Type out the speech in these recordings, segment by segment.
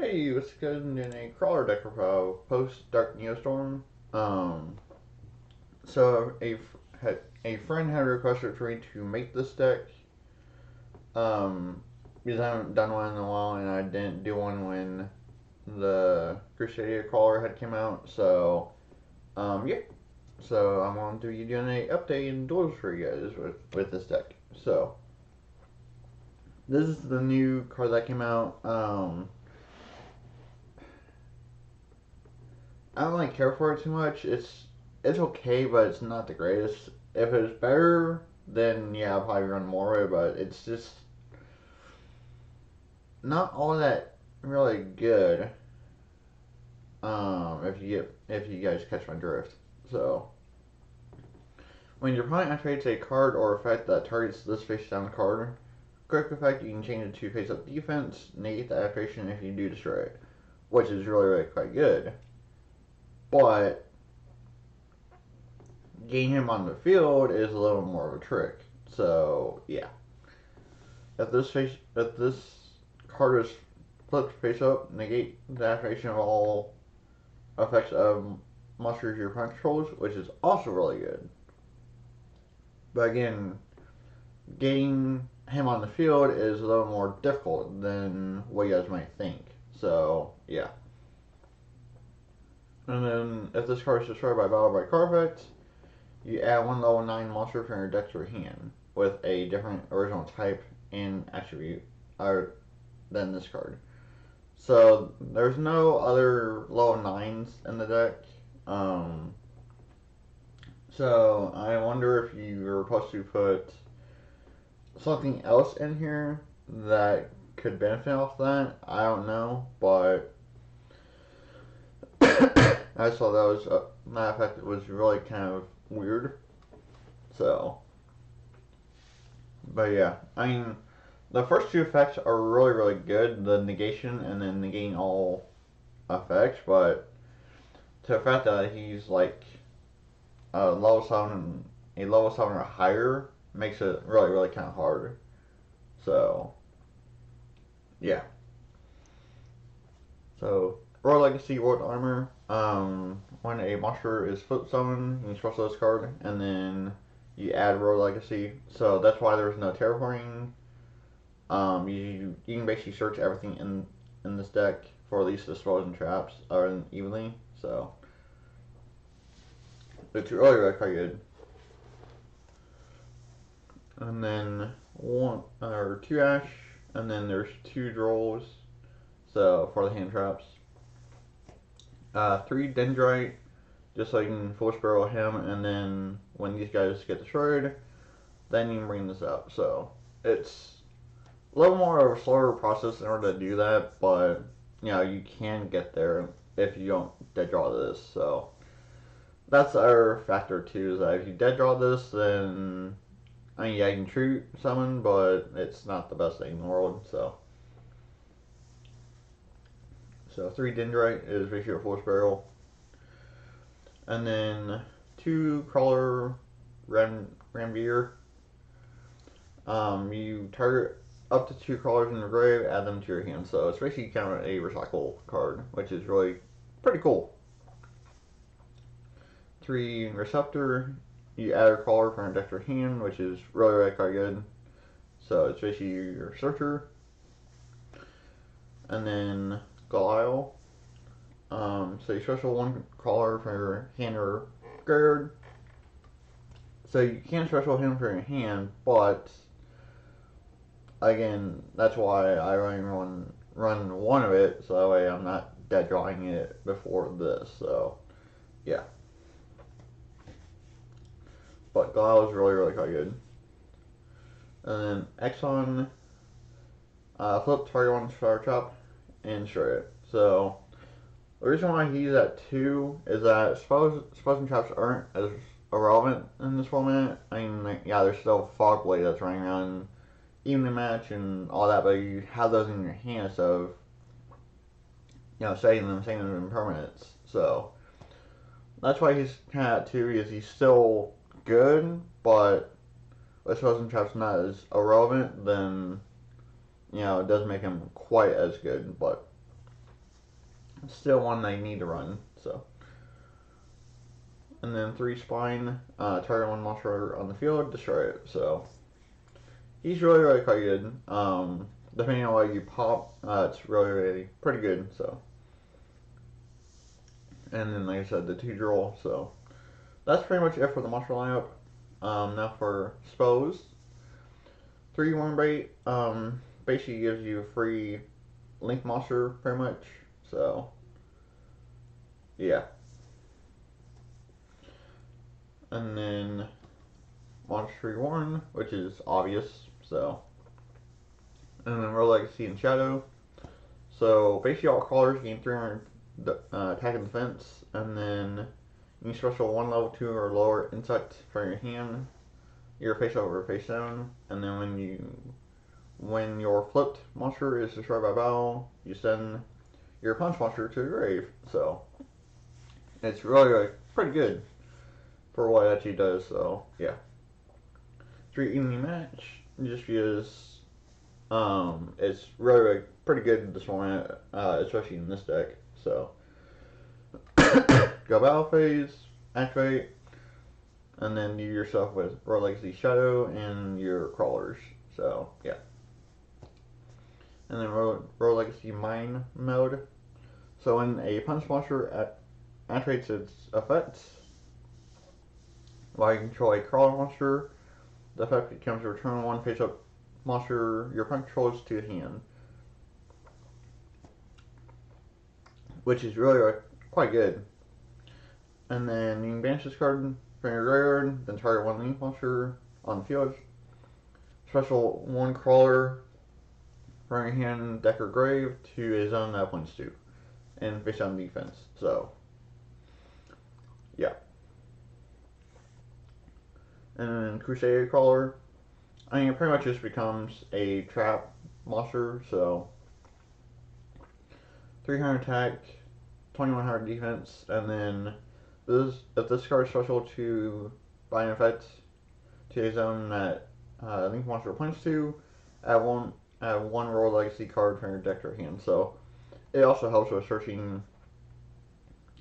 Hey, what's good in a crawler deck post Dark Neostorm. Um, a friend had requested for me to make this deck. Um, because I haven't done one in a while, and I didn't do one when the Crusadia crawler had came out. Yeah. So I'm going to be doing a update and duels for you guys with this deck. So this is the new card that came out. I don't really care for it too much. It's okay, but it's not the greatest. If it was better, then yeah, I'll probably run more of it. But it's just not all that really good. If you guys catch my drift. So when your opponent activates a card or effect that targets this face down card, quick effect you can change it to face up defense. Negate the activation if you do destroy it, which is really quite good. But getting him on the field is a little more of a trick. So yeah, if this card is flipped face up, negate the activation of all effects of monsters your opponent controls, which is also really good. But again, getting him on the field is a little more difficult than what you guys might think. So yeah. And then if this card is destroyed by battle by card effect, you add one level 9 monster from your deck to your hand with a different original type and attribute than this card. So there's no other level 9s in the deck. So I wonder if you were supposed to put something else in here that could benefit off that. I don't know, but I saw that was matter of fact it was really kind of weird. So, but yeah, I mean, the first two effects are really good. The negation and then negating all effects, but to the fact that he's like a level 7 or higher makes it really kind of hard. So, yeah. So, Royal Legacy, World Armor. When a monster is flip summoned, you special this card, and then you add Royal Legacy. So that's why there's no terraforming. You can basically search everything in this deck for at least the spells and traps are evenly. So it's really quite good. And then one or two ash, and then there's two draws. So for the hand traps, 3 dendrite, just so you can force barrel him, and then when these guys get destroyed, then you can bring this up. So it's a little more of a slower process in order to do that, but you know you can get there if you don't dead draw this. So that's our factor too. Is that if you dead draw this, then I mean yeah, you can true summon, but it's not the best thing in the world. So 3 dendrite is ratio force barrel, and then 2 krawler rambier. You target up to 2 crawlers in the grave, add them to your hand. So it's basically kind of a recycle card, which is really pretty cool. 3 receptor, you add a crawler from your deck to your hand, which is really quite good. So it's basically your searcher. And then Goliath. So you special 1 crawler from your hand or graveyard. So you can special him from your hand, but again, that's why I run one of it, so that way I'm not dead drawing it before this. So yeah, but Goliath is really quite good. And then Exxon, flip target one fire chop and destroy it. So the reason why he's at 2 is that spells and traps aren't as irrelevant in this format. I mean, like, yeah, there's still Fog Blade that's running around evening match and all that, but you have those in your hand, so you know, saving them in permanents. So that's why he's kind of at 2. Is he's still good, but with spells and traps not as irrelevant, then you know it doesn't make him quite as good. But still one they need to run. So, and then 3 spine, target one monster on the field, destroy it. So he's really quite good. Depending on what you pop, it's really pretty good. So, and then like I said, the 2 drill. So that's pretty much it for the monster lineup. Now for spells. 3 worm bait. Basically gives you a free link monster pretty much. So yeah. And then Monster 1, which is obvious. So, and then Royal Legacy and Shadow. So basically all crawlers gain 300 attack and defense, and then you special 1 level 2 or lower insect from your hand. You're face over face down, and then when your flipped monster is destroyed by battle, you send your punch monster to the grave. So it's really pretty good for what it actually does. So yeah, 3 enemy match just because it's really pretty good this morning, especially in this deck. So go battle phase, activate, and then you yourself with Royal Legacy Shadow and your crawlers. So yeah. And then Royal Legacy Mine mode. So when a punch monster activates its effects, while you control a crawler monster, the effect becomes return 1 face-up monster your punch controls to hand. Which is really quite good. And then you can banish this card from your graveyard, then target 1 link monster on the field. Special 1 crawler from your hand, deck, or grave to a zone that points to. And face down defense. So, yeah. And then Crusader Crawler. I mean, it pretty much just becomes a trap monster. So, 300 attack, 2100 defense, and then if this card is special to buy an effect to a zone that link monster points to, add one Royal Legacy card from your deck or hand. So it also helps with searching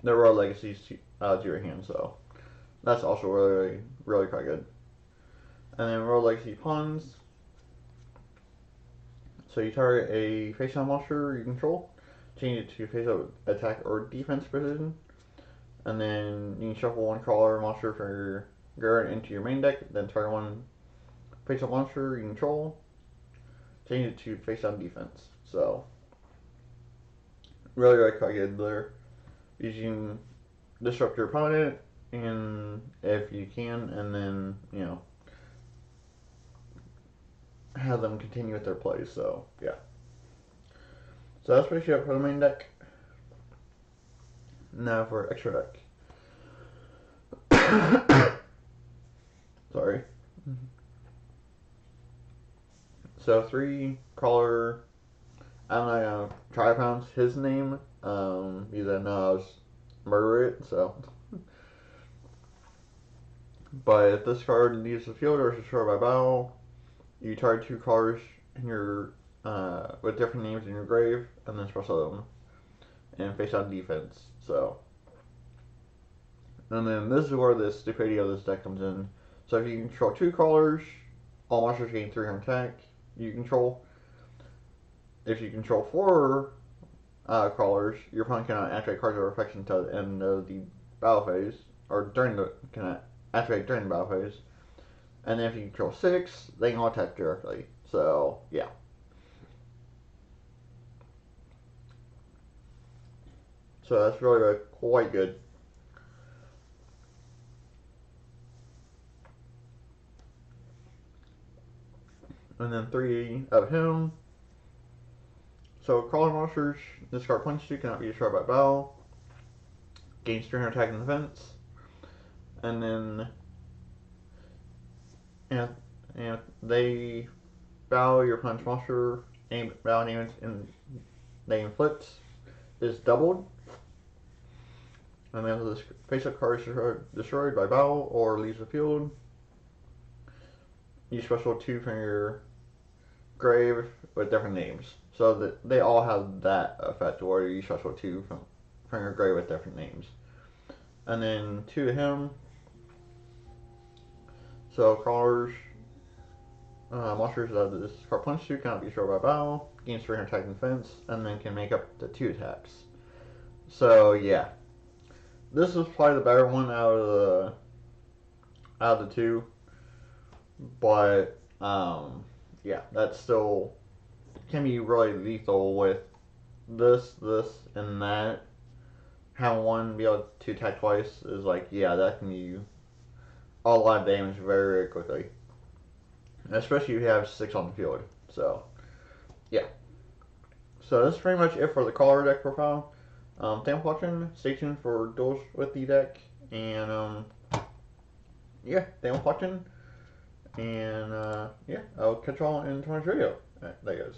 the Royal Legacies to your hand. So that's also really quite good. And then Royal Legacy Pawns. So you target a face-down monster you control, change it to face-up attack or defense position, and then you can shuffle 1 crawler monster from your graveyard into your main deck, then target 1 face-up monster you control, change it to face-down defense. So really quite good there. You can disrupt your opponent, and if you can, and then have them continue with their plays. So yeah. So that's basically it for the main deck. Now for extra deck. Sorry. So 3 crawler. I'm not gonna try to pronounce his name. Because I know I was murder it. So, but if this card leaves the field or is destroyed by battle, you target 2 crawlers in your with different names in your grave, and then special them and face down defense. So, and then this is where the stupidity of this deck comes in. So if you control 2 crawlers, all monsters gain 300 attack. You control. If you control 4 crawlers, your opponent cannot activate cards or effects until the end of the battle phase, or cannot activate during the battle phase. And then if you control 6, they can all attack directly. So yeah. So that's really quite good. And then 3 of him. So crawler monsters, this card punch you cannot be destroyed by battle. Gains 300 attack and defense. And then and they battle your punch monster, battle damage and they inflict is doubled. And then if this face-up card is destroyed by battle or leaves the field, you special 2 from your grave with different names. So that they all have that effect where you special 2 Printer Gray with different names. And then 2 to him. So crawlers, monsters that this card punch to cannot be destroyed by battle, gains 300 attack and defense, and then can make up to 2 attacks. So yeah, this is probably the better one out of the 2, but yeah, that still can be really lethal with this, and that. Having one be able to attack twice is like, yeah, that can do a lot of damage very, very quickly. Especially if you have 6 on the field. So, yeah. So that's pretty much it for the Caller deck profile. Thanks for watching. Stay tuned for duels with the deck. And, yeah, thanks for watching. And, yeah, I'll catch y'all in tomorrow's video. Alright, there goes.